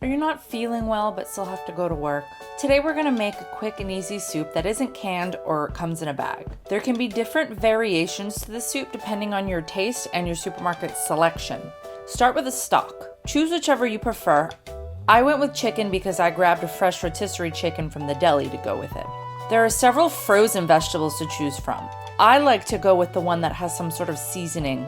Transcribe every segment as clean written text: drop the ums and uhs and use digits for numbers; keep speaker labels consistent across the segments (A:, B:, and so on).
A: Are you not feeling well but still have to go to work? Today we're gonna make a quick and easy soup that isn't canned or comes in a bag. There can be different variations to the soup depending on your taste and your supermarket selection. Start with a stock. Choose whichever you prefer. I went with chicken because I grabbed a fresh rotisserie chicken from the deli to go with it. There are several frozen vegetables to choose from. I like to go with the one that has some sort of seasoning.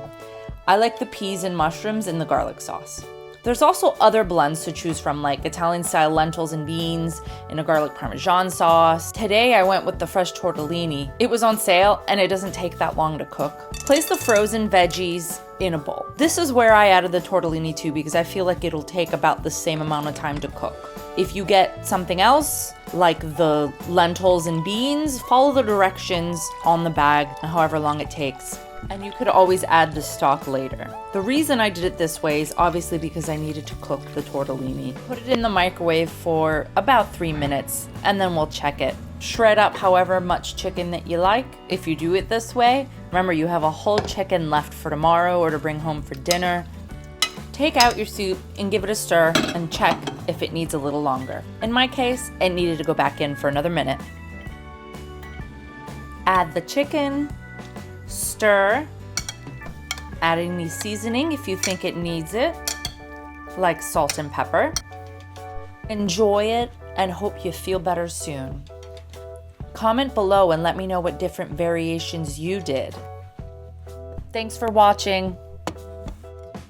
A: I like the peas and mushrooms in the garlic sauce. There's also other blends to choose from, like Italian-style lentils and beans in a garlic Parmesan sauce. Today I went with the fresh tortellini. It was on sale and it doesn't take that long to cook. Place the frozen veggies in a bowl. This is where I added the tortellini too because I feel like it'll take about the same amount of time to cook. If you get something else, like the lentils and beans, follow the directions on the bag, however long it takes. And you could always add the stock later. The reason I did it this way is obviously because I needed to cook the tortellini. Put it in the microwave for about 3 minutes and then we'll check it. Shred up however much chicken that you like. If you do it this way, remember you have a whole chicken left for tomorrow or to bring home for dinner. Take out your soup and give it a stir and check if it needs a little longer. In my case, it needed to go back in for another minute. Add the chicken. Stir, adding the seasoning if you think it needs it, like salt and pepper. Enjoy it and hope you feel better soon. Comment below and let me know what different variations you did. Thanks for watching.